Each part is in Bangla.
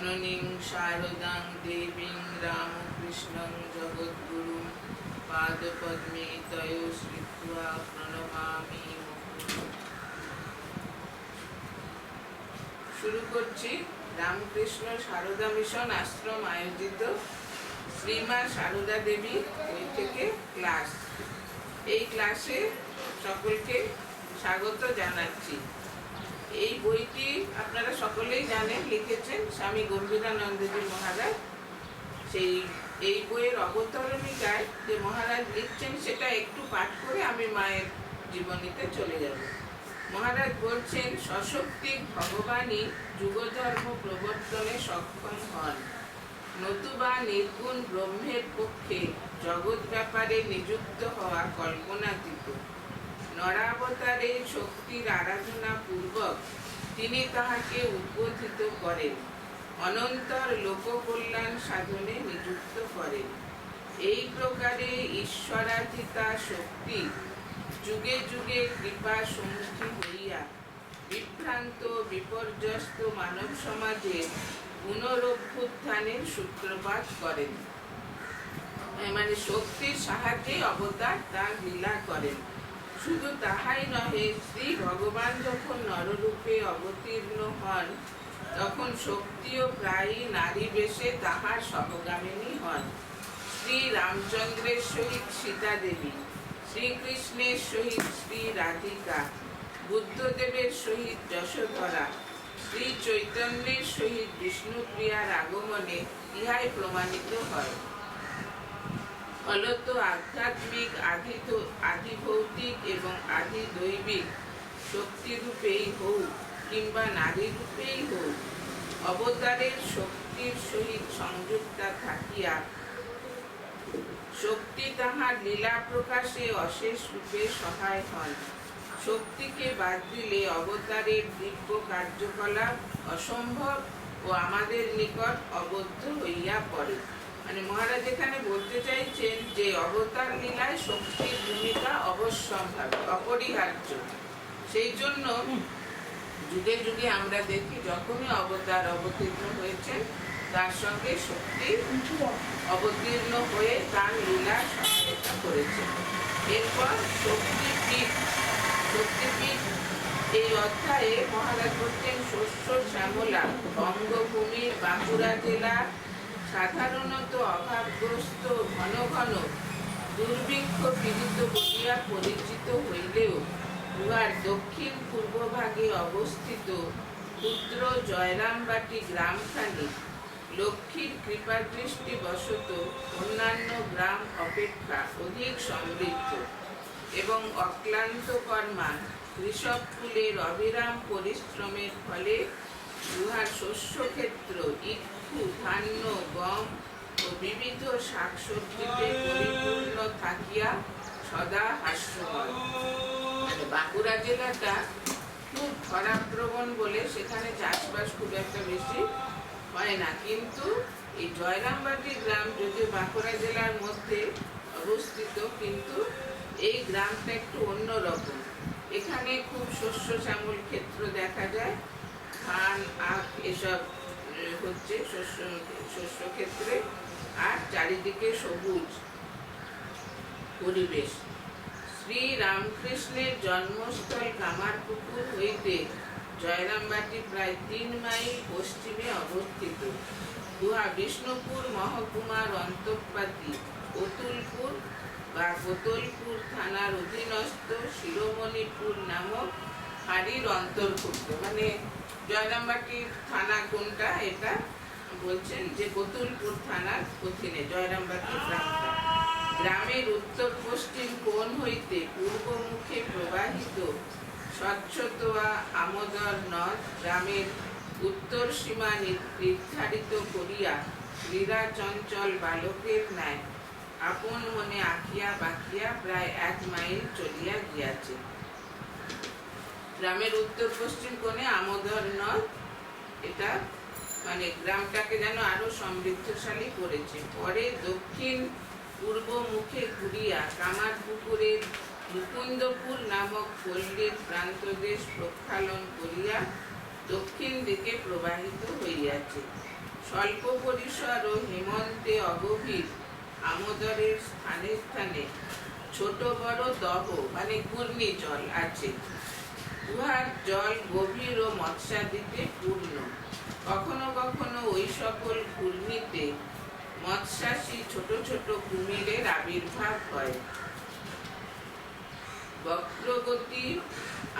জননীং শারদাং দেবীং রামকৃষ্ণং জগদ্গুরুং পাদপদ্মে তয়ো শ্রীত্বা প্রণমামি মুহুর্মুহুঃ। শুরু করছি রামকৃষ্ণ সারদা মিশন আশ্রম আয়োজিত শ্রীমা সারদা দেবী বই থেকে ক্লাস। এই ক্লাসে সকলকে স্বাগত জানাচ্ছি। এই বইটি আপনারা সকলেই জানেন, লিখেছেন স্বামী গম্ভীরানন্দজি মহারাজ। এই বইয়ের অবতরণিকায় যে মহারাজ লিখছেন সেটা একটু পাঠ করে আমি মায়ের জীবনীতে চলে যাব। মহারাজ বলছেন, সশক্তি ভগবানই যুগধর্ম প্রবর্তনে সক্ষম হন, নতুবা নির্গুণ ব্রহ্মের পক্ষে জগৎ ব্যাপারে নিযুক্ত হওয়া কল্পনাতীত। নরাবতারে শক্তির আরাধনা পূর্বক তিনি তাহাকে উদ্বোধিত করেন, অনন্তর লোককল্যাণ সাধনে নিযুক্ত করেন। এই প্রকারে ঈশ্বরাধীতা শক্তি যুগে যুগে কৃপা সম্মুখী হইয়া বিভ্রান্ত বিপর্যস্ত মানব সমাজের পুনরভ্যুত্থানের সূত্রপাত করেন। মানে শক্তির সাহায্যে অবতার তার লীলা করেন। শুধু তাহাই নহে, শ্রী ভগবান যখন নররূপে অবতীর্ণ হন তখন শক্তিও প্রায়ই নারী বেশে তাহার সহগামিনী হন। শ্রী রামচন্দ্রের সহিত সীতা দেবী, শ্রীকৃষ্ণের সহিত শ্রী রাধিকা, বুদ্ধদেবের সহিত যশোধরা, শ্রী চৈতন্যের সহিত বিষ্ণুপ্রিয়ার আগমনে ইহাই প্রমাণিত হয়। ফলত আধ্যাত্মিক, আধিভৌতিক এবং আধিদৈবিক শক্তিরূপেই হোক কিংবা নারীরূপেই হোক, অবতারের শক্তির সহিত সংযুক্তা থাকিয়া শক্তি তাহার লীলা প্রকাশে অশেষ রূপে সহায় হন। শক্তিকে বাদ দিলে অবতারের দিব্য কার্যকলাপ অসম্ভব ও আমাদের নিকট অবদ্ধ হইয়া পড়ে। মানে মহারাজ এখানে বলতে চাইছেন যে অবতার লীলায় শক্তির ভূমিকা অবশ্যম্ভাবী, অপরিহার্য। সেই জন্য যুগে যুগে আমরা দেখি যখনই অবতার অবতীর্ণ হয়েছে তার সঙ্গে শক্তি অবতীর্ণ হয়ে তার লীলা সহায়তা করেছে। এরপর শক্তিপীঠ এই অধ্যায়ে মহারাজ বলছেন, শস্য শ্যামলা বঙ্গভূমির বাঁকুড়া জেলা সাধারণত অভাবগ্রস্ত, ঘন ঘন দুর্ভিক্ষ পীড়িত বলিয়া পরিচিত হইলেও উহার দক্ষিণ পূর্ব ভাগে অবস্থিত ক্ষুদ্র জয়রামবাটি গ্রামখানি লক্ষ্মীর কৃপাদৃষ্টি বশত অন্যান্য গ্রাম অপেক্ষা অধিক সমৃদ্ধ এবং অক্লান্ত কর্মা কৃষককুলের অবিরাম পরিশ্রমের ফলে উহার শস্যক্ষেত্র ইক্ষু, ধান্য, গম ও বিবিধ শাকসবজিতে পরিপূর্ণ থাকিয়া সদা হাস্যময়। বাঁকুড়া জেলাটা খুব খরাপ্রবণ বলে সেখানে চাষবাস খুব একটা বেশি হয় না, কিন্তু এই জয়রামবাটি গ্রাম যদিও বাঁকুড়া জেলার মধ্যে অবস্থিত, কিন্তু এই গ্রামটা একটু অন্যরকম। এখানে খুব শস্য শ্যামল ক্ষেত্র দেখা যায়, ধান, আখ এসব হচ্ছে শস্য ক্ষেত্রে, আর চারিদিকে সবুজ পরিবেশ। শ্রী রামকৃষ্ণের জন্মস্থল কামারপুকুর হইতে জয়রামবাটি প্রায় 3 মাইল পশ্চিমে অবস্থিত। উহা বিষ্ণুপুর মহকুমার অন্তঃপাতি কতুলপুর বা কোতলপুর থানার অধীনস্থ শিরোমণিপুর নামক ফাঁড়ির অন্তর্ভুক্ত। মানে জয়রামবাটির থানা কোনটা এটা বলছেন যে কোতুলপুর থানার অধীনে জয়রামবাটি গ্রামটা। গ্রামের উত্তর পশ্চিম কোণ হইতে পূর্বমুখে প্রবাহিত স্বচ্ছতোয়া আমোদর নদ গ্রামের উত্তর সীমা নির্ধারিত করিয়া ক্রীড়া চঞ্চল বালকের ন্যায় আপন মনে আঁকিয়া বাঁকিয়া প্রায় 1 মাইল চলিয়া গিয়াছে। গ্রামের উত্তর পশ্চিম কোণে আমোদর নদ, এটা মানে গ্রামটাকে যেন আরো সমৃদ্ধশালী করেছে। পরে দক্ষিণ পূর্ব মুখে ঘুরিয়া কামারপুকুরের মুকুন্দপুর নামক পল্লীর প্রান্তদেশ প্রক্ষালন করিয়া দক্ষিণ দিকে প্রবাহিত হইয়াছে। স্বল্প পরিসর ও হেমন্তে অগভীর আমোদরের স্থানে স্থানে ছোট বড় দহ মানে ঘূর্ণিজল আছে। উহার জল গভীর ও মৎস্যাদিতে পূর্ণ। কখনো কখনো ওই সকল ঘূর্ণিতে মৎস্যাসী ছোট ছোট কুমিরের আবির্ভাব হয়। বক্রগতি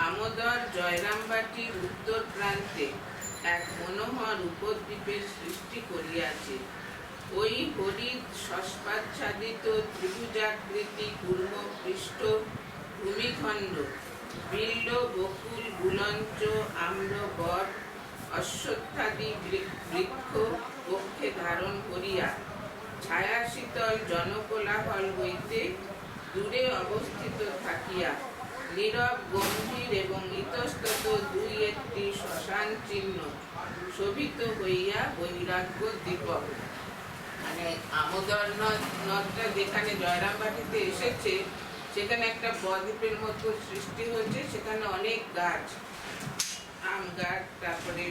আমোদর জয়রামবাটির উত্তর প্রান্তে এক মনোহর উপদ্বীপের সৃষ্টি করিয়াছে। ওই হরিৎ শস্পাচ্ছাদিত ত্রিভুজাকৃতি কুর্ম পৃষ্ঠ ভূমিখণ্ড বিল্ল বকুল গুলঞ্চ আম্র বট অশ্বত্থাদি বৃক্ষ পক্ষে ধারণ করিয়া ছায়া শীতল জনকোলাহল হইতে দূরে অবস্থিত থাকিয়া নীরব গম্ভীর এবং ইতস্তত দুই একটি শ্মশান চিহ্ন শোভিত হইয়া বৈরাগ্য দীপক। মানে আমোদর নদটা যেখানে জয়রামবাটিতে এসেছে সেখানে একটা বদ্বীপের মতো সৃষ্টি হয়েছে। সেখানে অনেক গাছ, আম গাছ, তারপরে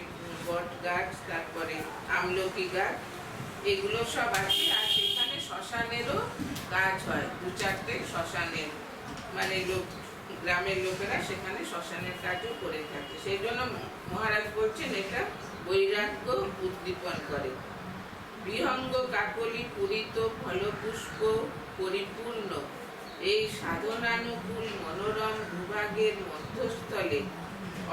বট গাছ, তারপরে আমলকি গাছ, এগুলো সব আছে। আর সেখানে শ্মশানেরও কাজ হয়, দু চারটে শ্মশানের, মানে গ্রামের লোকেরা সেখানে শ্মশানের কাজও করে থাকে। সেই জন্য মহারাজ বলছেন এটা বৈরাগ্য উদ্দীপন করে। বিহঙ্গ কাকলি পূরিত ফলপুষ্প পরিপূর্ণ এই সাধনানুকূল মনোরম ভূভাগের মধ্যস্থলে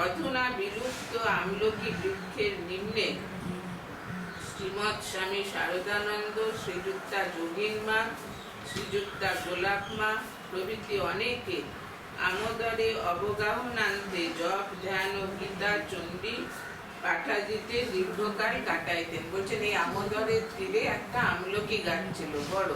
অধুনা বিলুপ্ত আমলকি বৃক্ষের নিম্নে শ্রীমৎ স্বামী শারদানন্দ, শ্রীযুক্তা যোগিনমা, শ্রীযুক্তা গোলাপমা প্রভৃতি অনেকে আমোদরে অবগাহনান্তে জপ ধ্যান ও গীতা চণ্ডী পাঠাদিতে দীর্ঘকাল কাটাইতেন। বলছেন এই আমোদরের তীরে একটা আমলকি গাছ ছিল বড়,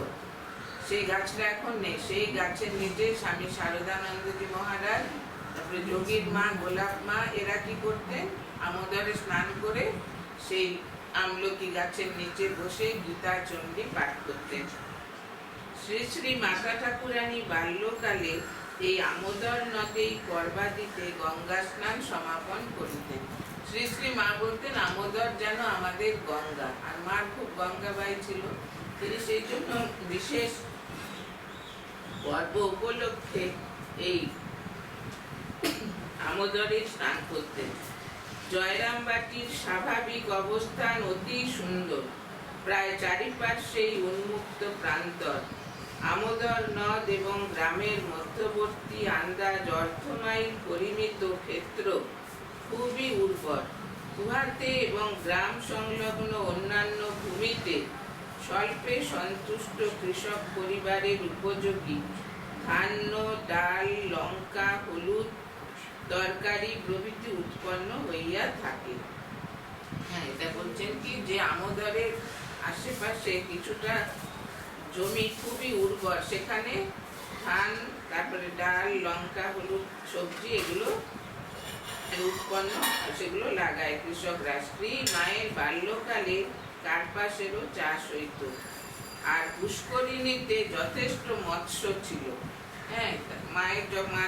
সেই গাছটা এখন নেই। সেই গাছের নিচে স্বামী শারদানন্দজি মহারাজ, তারপরে যোগীর মা, গোলাপ মা, এরা কি করতেন? আমোদরে স্নান করে সেই আমলকি গাছের নিচে বসে গীতা চণ্ডী পাঠ করতেন। শ্রী শ্রী মাতা ঠাকুরানী বাল্যকালে এই আমোদর নদেই করবাদিতে গঙ্গা স্নান সমাপন করিতেন। শ্রী শ্রী মা বলতেন আমোদর যেন আমাদের গঙ্গা, আর মার খুব গঙ্গাবাই ছিল। তিনি সেই জন্য বিশেষ পর্ব উপলক্ষে এই আমোদরে স্নান করতেন। জয়রামবাটির স্বাভাবিক অবস্থান অতি সুন্দর, প্রায় চারিপার্শ্বেই উন্মুক্ত প্রান্তর। আমোদর নদ এবং গ্রামের মধ্যবর্তী আন্দাজ অর্ধমাইল পরিমিত ক্ষেত্র খুবই উর্বর। উহাতে এবং গ্রাম সংলগ্ন অন্যান্য ভূমিতে স্বল্পে সন্তুষ্ট কৃষক পরিবারের উপযোগী ধান্য, ডাল, লঙ্কা, হলুদ, তরকারি প্রভৃতি উৎপন্ন হইয়া থাকে। হ্যাঁ, এটা বলছেন কি যে আমোদরের আশেপাশে কিছুটা জমি খুবই উর্বর, সেখানে ধান, তারপরে ডাল, লঙ্কা, হলুদ, সবজি এগুলো উৎপন্ন, সেগুলো লাগায় কৃষকরা। স্ত্রী মায়ের বাল্যকালে কার্পাসেরও চাষ হইত। আর পুষ্করিণীতে যথেষ্ট মৎস্য ছিল। হ্যাঁ, মা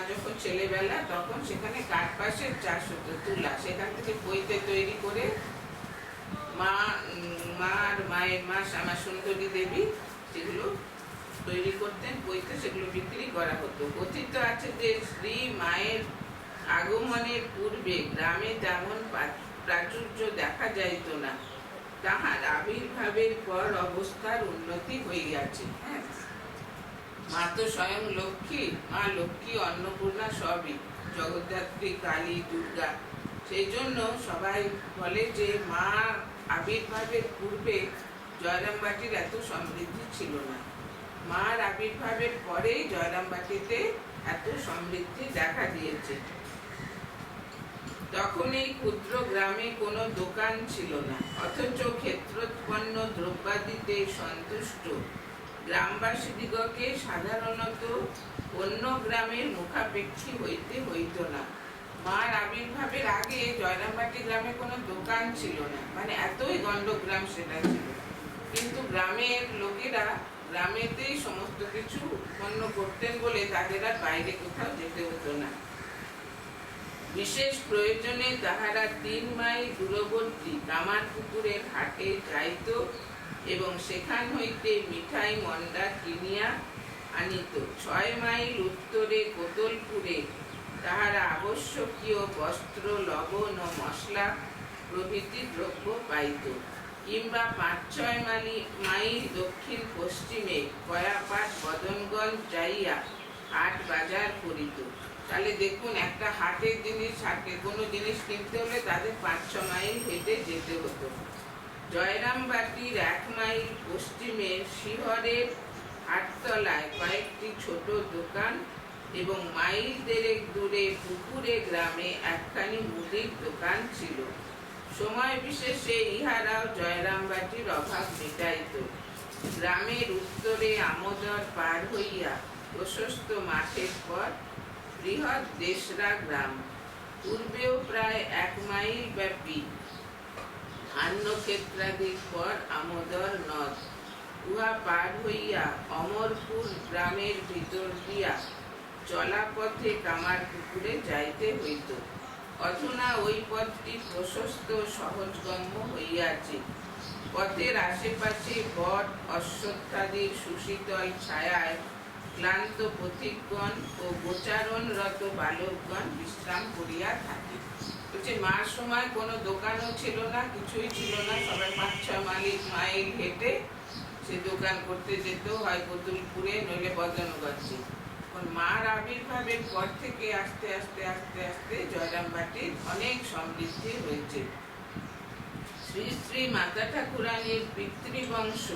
যখন ছেলেবেলা তখন সেখানে কার্পাসের চাষ হতো, তুলা, সেখান থেকে পৈতে তৈরি করে মা আর মায়ের মা শ্যামা সুন্দরী দেবী যেগুলো তৈরি করতেন পৈতে, সেগুলো বিক্রি করা হতো। কথিত আছে যে শ্রী মায়ের আগমনের পূর্বে গ্রামে তেমন প্রাচুর্য দেখা যাইত না, তাহার আবির্ভাবের পর অবস্থার উন্নতি হইয়াছে। হ্যাঁ, মা তো স্বয়ং লক্ষ্মী, মা লক্ষ্মী, অন্নপূর্ণা সবই, জগদ্ধাত্রী, কালী, দুর্গা। সেই জন্য সবাই বলে যে মা আবির্ভাবের পূর্বে জয়রামবাটির এত সমৃদ্ধি ছিল না, মার আবির্ভাবের পরেই জয়রামবাটিতে এত সমৃদ্ধি দেখা দিয়েছে। তখন এই ক্ষুদ্র গ্রামে কোনো দোকান ছিল না, অথচ ক্ষেত্রোৎপন্ন দ্রব্যাদিতে সন্তুষ্ট গ্রামবাসীদিগকে সাধারণত অন্য গ্রামের মুখাপেক্ষী হইতে হইত না। মার আবির্ভাবের আগে জয়রামবাটি গ্রামে কোনো দোকান ছিল না, মানে এতই গণ্ডগ্রাম সেটা ছিল। কিন্তু গ্রামের লোকেরা গ্রামেতেই সমস্ত কিছু উৎপন্ন করতেন বলে তাদের আর বাইরে কোথাও যেতে হতো না। বিশেষ প্রয়োজনে তাহারা 3 মাইল দূরবর্তী কামারপুকুরের হাটে যাইত এবং সেখান হইতে মিঠাই মন্ডা কিনিয়া আনিত। 6 মাইল উত্তরে কোতলপুরে তাহারা আবশ্যকীয় বস্ত্র, লবণ ও মশলা প্রভৃতি দ্রব্য পাইত। কিংবা 5-6 মাইল দক্ষিণ পশ্চিমে কয়াপাট বদনগঞ্জ যাইয়া হাট বাজার করিত। তাহলে দেখুন, একটা হাটের জিনিস, হাটে কোনো জিনিস কিনতে হলে তাদের 5-6 মাইল হেঁটে যেতে হতো। জয়রামবাটির 1 মাইল পশ্চিমে শিহরের হাটতলায় কয়েকটি ছোট দোকান এবং মাইল 1.5 দূরে পুকুরে গ্রামে একখানি মুদির দোকান ছিল। সময় বিশেষে ইহারাও জয়রামবাটির অভাব মিটাইত। গ্রামের উত্তরে আমোদর পার হইয়া প্রশস্ত মাঠের পর বৃহৎ দেশরা গ্রাম, পূর্বেও প্রায় 1 মাইল ব্যাপী ধান্যক্ষেত্রাদির পর আমোদর নদ। উহা পার হইয়া অমরপুর গ্রামের ভিতর দিয়া চলাপথে কামারপুকুরে যাইতে হইত। অধুনা ওই পথটি প্রশস্ত সহজগম্য হইয়াছে। পথের আশেপাশে বট, অশ্বত্থাদির সুশীতল ছায়ায় ক্লান্ত পথিকগণ ও গোচারণরত বালকগণ বিশ্রাম করিয়া থাকে। বলছে, মার সময় কোনো দোকানও ছিল না, কিছুই ছিল না, সবাই 5-6 মাইল হেঁটে সে দোকান করতে যেত, হয় কোতুলপুরে নইলে বদনগঞ্জে। মার আবির্ভাবের পর থেকে আস্তে আস্তে আস্তে আস্তে জয়রামবাটির অনেক সমৃদ্ধি হয়েছে। শ্রী শ্রী মাতা ঠাকুরানীর পিতৃবংশ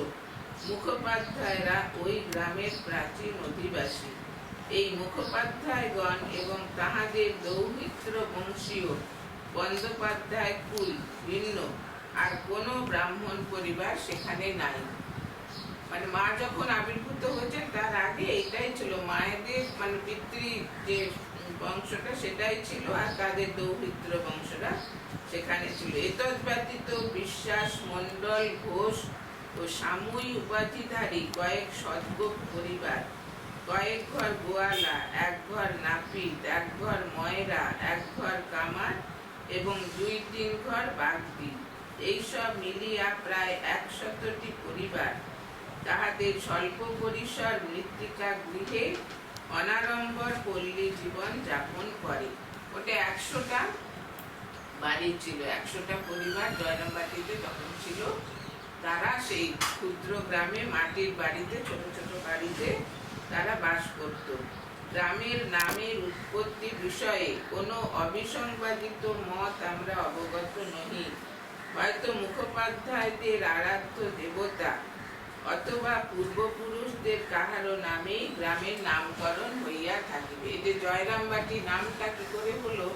মুখোপাধ্যায়রা ওই গ্রামের প্রাচীন অধিবাসী। এই মুখোপাধ্যায়গণ এবং তাহাদের দৌহিত্র বংশীয় বন্দ্যোপাধ্যায় কুল ভিন্ন আর কোনো ব্রাহ্মণ পরিবার সেখানে নাই। মানে মা যখন আবির্ভূত হয়েছেন তার আগে এইটাই ছিল, মায়েদের মানে পিতৃ যে বংশটা সেটাই ছিল, আর তাদের দৌহিত্র বংশরা সেখানে ছিল। এতদ ব্যতীত বিশ্বাস, মণ্ডল, ঘোষ ও সাময়িক উপাধিধারী কয়েক সদ্গোপ পরিবার, কয়েক ঘর গোয়ালা, 1 ঘর নাপিত, 1 ঘর ময়রা, 1 ঘর কামার এবং 2-3 ঘর বাগদি, এইসব মিলিয়া প্রায় 100টি পরিবার তাহাদের স্বল্প পরিসর মৃত্তিকা গৃহে অনাড়ম্বর পল্লী জীবন যাপন করে। ওটা 100টা বাড়ি ছিল, 100টা পরিবার জয়রামবাটিতে তখন ছিল। তারা সেই ক্ষুদ্র গ্রামে মাটির বাড়িতে, ছোট ছোট বাড়িতে তারা বাস করত। গ্রামের নামের উৎপত্তি বিষয়ে কোনো অবিসংবাদিত মত আমরা অবগত নহি। হয়তো মুখোপাধ্যায়দের আরাধ্য দেবতা অথবা পূর্বপুরুষদের কাহারও নামেই গ্রামের নামকরণ হইয়া থাকিবে। এই যে জয়রামবাটি নামটা কি করে হলো,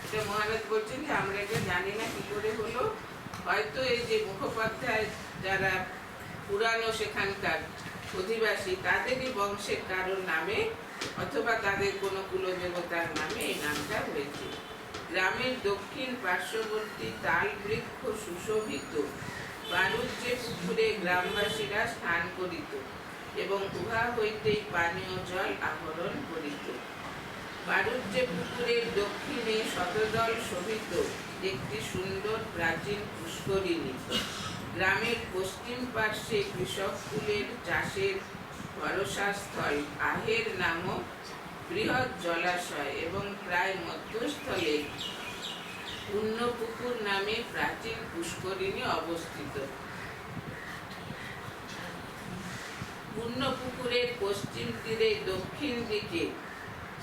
এটা মহারাজ বলছেন যে আমরা এটা জানি না কি করে হলো। হয়তো এই যে মুখোপাধ্যায় যারা পুরানো সেখানকার অধিবাসী, তাদেরই বংশের কারোর নামে অথবা তাদের কোনো কুলদেবতার নামে এই নামটা হয়েছে। গ্রামের দক্ষিণ পার্শ্ববর্তী তাল বৃক্ষ সুশোভিত বাণুজ্যে পুকুরে গ্রামবাসীরা স্নান করিত এবং উহা হইতেই পানীয় জল আহরণ করিত। বাণুজ্যে পুকুরের দক্ষিণে শতদল শোভিত একটি সুন্দর প্রাচীন পুষ্করিণী। গ্রামের পশ্চিম পার্শ্বে কৃষককুলের চাষের ভরসাস্থল আহের নামক বৃহৎ জলাশয় এবং প্রায় মধ্যস্থলে পুণ্যপুকুর নামে প্রাচীন পুষ্করিণী অবস্থিত। পুণ্যপুকুরের পশ্চিম তীরে দক্ষিণ দিকে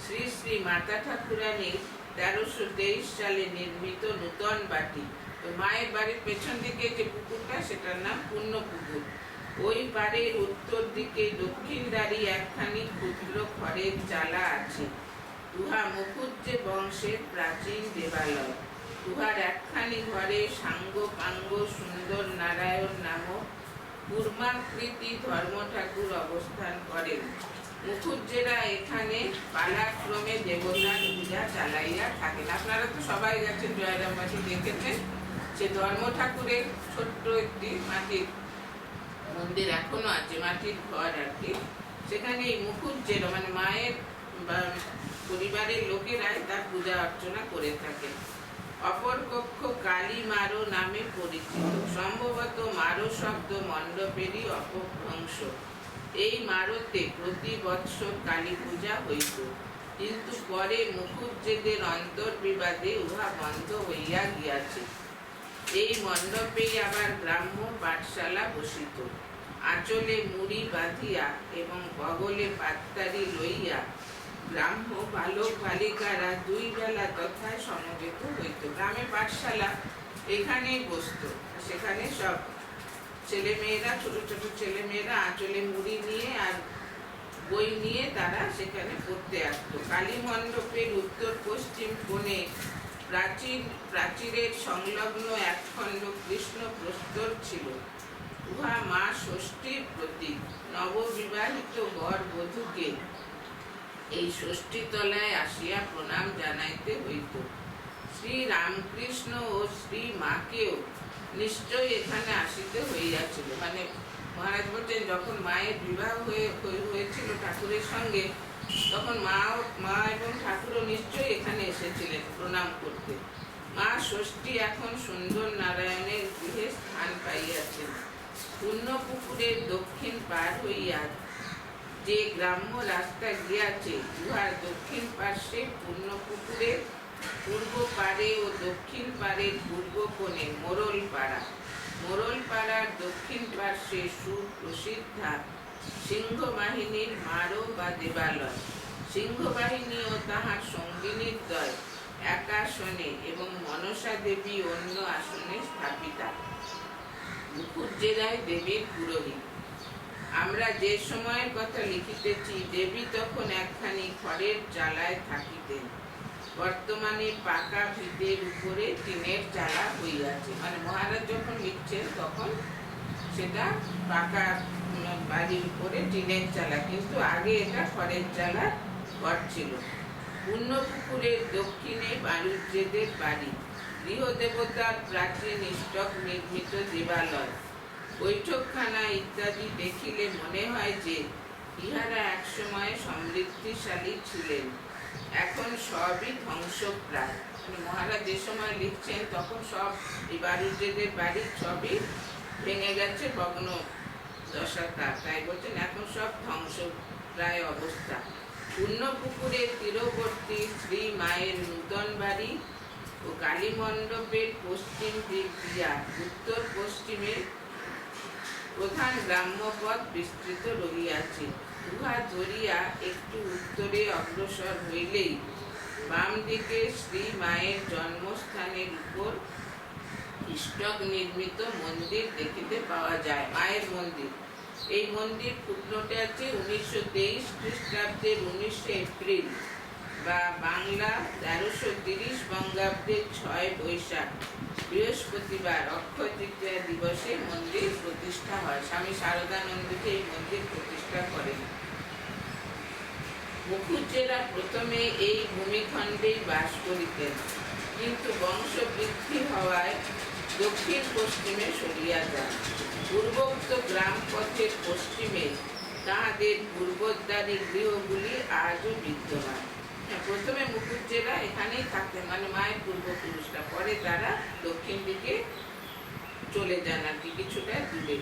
শ্রী শ্রী মাতা ঠাকুরানীর 1323 সালে নির্মিত নূতন বাটি। মায়ের বাড়ির পেছন দিকে যে পুকুরটা, সেটার নাম পুণ্যপুকুর। ওই পাড়ের উত্তর দিকে দক্ষিণ দ্বারি একখানি ক্ষুদ্র খড়ের চালা আছে। উহা মুখুজ্জে বংশের প্রাচীন দেবালয়। উহার একখানি ঘরে সাঙ্গ পাঙ্গ সুন্দর নারায়ণ নামক কুর্মাকৃতি ধর্ম ঠাকুর অবস্থান করেন। মুখুজ্জেরা এখানে পালাক্রমে দেবতার পূজা চালাইয়া থাকেন। আপনারা তো সবাই গেছেন জয়রামবাটি, দেখেছেন সে ধর্ম ঠাকুরের ছোট্ট একটি মাটির মন্দির এখনো আছে, মাটির ঘর আর কি। সেখানে এই মুখুজ্জেরা মানে মায়ের বা পরিবারের লোকেরাই তার পূজা অর্চনা করে থাকে। অপর কক্ষ কালী মারো নামে পরিচিত। সম্ভবত মারো শব্দ মণ্ডপেরই অপভ্রংশ। এই মারোতে প্রতি বৎসর কালী পূজা হইত, কিন্তু পরে মুখুজ্জেদের অন্তর্বিবাদে উহা বন্ধ হইয়া গিয়াছে। এই মণ্ডপেই আবার গ্রাম্য পাঠশালা বসিত। আঁচলে মুড়ি বাঁধিয়া এবং বগলে পাত্তারি লইয়া গ্রাম্য বালক বালিকারা দুই বেলা তথায় সমবেত হইত। গ্রামে পাঠশালা এখানেই বসত। সেখানে সব ছেলেমেয়েরা, ছোট ছোট ছেলেমেয়েরা আঁচলে মুড়ি নিয়ে আর বই নিয়ে তারা সেখানে পড়তে আসতো। কালী মণ্ডপের উত্তর পশ্চিম কোণে প্রাচীরের সংলগ্ন একখণ্ড কৃষ্ণ প্রস্তর ছিল। উহা মা ষষ্ঠীর প্রতীক। নববিবাহিত বর বধূকে এই ষষ্ঠী তলায় আসিয়া প্রণাম জানাইতে হইত। শ্রী রামকৃষ্ণ ও শ্রী মাকেও নিশ্চয় এখানে আসিতে হইয়াছিল। মানে মহারাজ বলছেন, যখন মায়ের বিবাহ হয়েছিল ঠাকুরের সঙ্গে, তখন মা এবং ঠাকুরও নিশ্চয়ই এখানে এসেছিলেন প্রণাম করতে। মা ষষ্ঠী এখন সুন্দর নারায়ণের গৃহে স্থান পাইয়াছেন। পুণ্যপুকুরের দক্ষিণ পার হইয়া যে গ্রাম্য রাস্তা গিয়াছে, উহার দক্ষিণ পার্শ্বে পুণ্যপুকুরের পূর্ব পারে ও দক্ষিণ পারের পূর্ব কোণে মোরলপাড়া। মোরলপাড়ার দক্ষিণ পার্শ্বে সুপ্রসিদ্ধা সিংহবাহিনীর মারো বা দেবালয়। সিংহবাহিনী ও তাহার সঙ্গিনীদ্বয় এক আসনে এবং মনসা দেবী অন্য আসনে স্থাপিতা। মুখুজ্জেরাই দেবীর পুরোহিত। আমরা যে সময়ের কথা লিখিতেছি, দেবী তখন একখানি খড়ের চালায় থাকিতেন। বর্তমানে পাকা ভিতের উপরে টিনের চালা হইয়াছে। মানে মহারাজ যখন লিখছেন তখন সেটা পাকা বাড়ির উপরে টিনের চালা, কিন্তু আগে এটা খড়ের চালা ঘর ছিল। পুণ্যপুকুরের দক্ষিণে বালুজ্জেদের বাড়ি। গৃহদেবতার প্রাচীন ইষ্টক নির্মিত দেবালয়, বৈঠকখানা ইত্যাদি দেখিলে মনে হয় যে ইহারা একসময় সমৃদ্ধিশালী ছিলেন। এখন সবই ধ্বংসপ্রায়। মানে মহারাজ যে সময় লিখছেন তখন সব এই বালুজ্জেদের বাড়ি সবই ভেঙে গেছে, ভগ্ন দশাটা। তাই বলছেন এখন সব ধ্বংসপ্রায় অবস্থা। পুণ্যপুকুরের তীরবর্তী শ্রী মায়ের নূতন বাড়ি ও কালী মণ্ডপের পশ্চিম দিক দিয়া উত্তর পশ্চিমে প্রধান গ্রাম্য পথ বিস্তৃত রহিয়াছে। উহা ধরিয়া একটু উত্তরে অগ্রসর হইলেই বাম দিকে শ্রী মায়ের জন্মস্থানের উপর ইষ্টক নির্মিত মন্দির দেখিতে পাওয়া যায়। মায়ের মন্দির। এই মন্দির ফুটনোটে আছে 1923 খ্রিস্টাব্দের 19 এপ্রিল বা বাংলা 1330 বঙ্গাব্দের 6 বৈশাখ বৃহস্পতিবার অক্ষয় তৃতীয়া দিবসে মন্দির প্রতিষ্ঠা হয়। স্বামী শারদানন্দকে এই মন্দির প্রতিষ্ঠা করেন। মুখুজ্জেরা প্রথমে এই ভূমিখণ্ডেই বাস করিতেন, কিন্তু বংশ বৃদ্ধি হওয়ায় দক্ষিণ পশ্চিমে সরিয়া যান। পূর্বোক্ত গ্রাম পথের পশ্চিমে তাহাদের পূর্বোদ্দারী গৃহগুলি আজও বিদ্যমান। প্রথমে মুখুজ্জেরা এখানেই থাকতেন, মানে মায়ের পূর্বপুরুষরা। পরে তারা দক্ষিণ দিকে চলে যান আর কি, কিছুটা দূরে।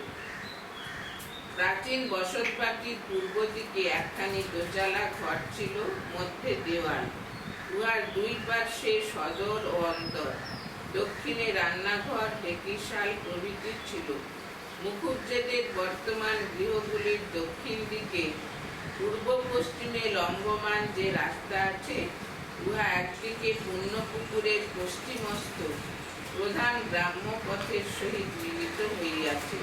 প্রাচীন বসতবাটির পূর্ব দিকে একখানি দোচালা ঘর ছিল, মধ্যে দেওয়াল। উহার দুই পার্শ্বে সদর ও অন্তর। দক্ষিণে রান্নাঘর, ঢেঁকিশাল প্রভৃতি ছিল। মুখুজ্জেদের বর্তমান গৃহগুলির দক্ষিণ দিকে পূর্ব পশ্চিমে লম্বমান যে রাস্তা আছে, উহা একদিকে পুণ্যপুকুরের পশ্চিমস্থ প্রধান গ্রাম্য পথের সহিত মিলিত হইয়াছে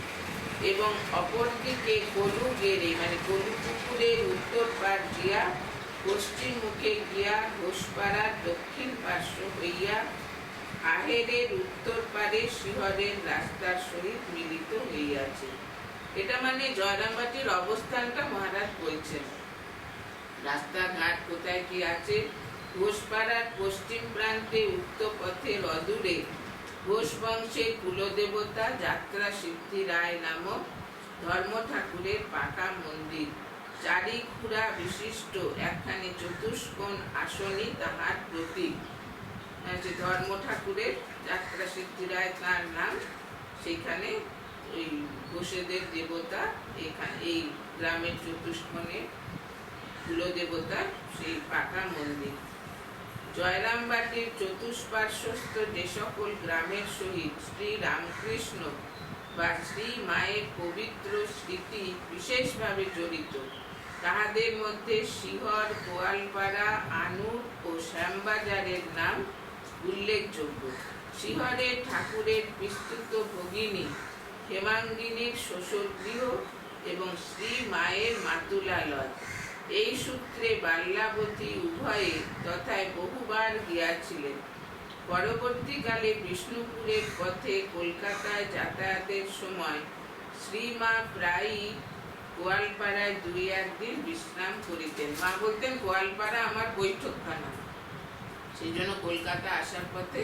এবং অপরদিকে গলু গেড়ে, মানে গলু পুকুরের উত্তর পার দিয়া পশ্চিম মুখে গিয়া ঘোষপাড়ার দক্ষিণ পার্শ্ব হইয়া আহেরের উত্তর পারে শিহরের রাস্তার সহিত মিলিত হইয়াছে। এটা মানে জয়রামবাটির অবস্থানটা মহারাজ বলছেন। রাস্তাঘাট কোথায় কি আছে? ঘোষপাড়ার পশ্চিম প্রান্তে উত্তর পথের অদূরে ঘোষ বংশের কুলদেবতা যাত্রা সিদ্ধি রায় নামক ধর্ম ঠাকুরের পাকা মন্দির। চারি খুঁড়া বিশিষ্ট একখানি চতুষ্কোণ আসনই তাহার প্রতীক। যে ধর্ম ঠাকুরের যাত্রা সিদ্ধিরায় তার নাম, সেইখানে ওই গোসেদের দেবতা এখানে এই গ্রামের চতুষ্কোণে কুলদেবতার সেই পাকা মন্দির। জয়রামবাটির চতুষ্পার্শ্বস্থ যে সকল গ্রামের সহিত শ্রী রামকৃষ্ণ বা শ্রী মায়ের পবিত্র স্মৃতি বিশেষভাবে জড়িত, তাহাদের মধ্যে শিহর, গোয়ালপাড়া, আনুর ও শ্যামবাজারের নাম উল্লেখযোগ্য। শিহরে ঠাকুরের বিস্তৃত ভগিনী হেমাঙ্গিনীর শ্বশুরগৃহ এবং শ্রী মায়ের মাতুলালয়। এই সূত্রে বাল্যাবতী উভয়ে তথায় বহুবার গিয়াছিলেন। পরবর্তীকালে বিষ্ণুপুরের পথে কলকাতায় যাতায়াতের সময় শ্রীমা প্রায়ই গোয়ালপাড়ায় 2-1 দিন বিশ্রাম করিতেন। মা বলতেন, গোয়ালপাড়া আমার বৈঠকখানা, সেই জন্য কলকাতা আসার পথে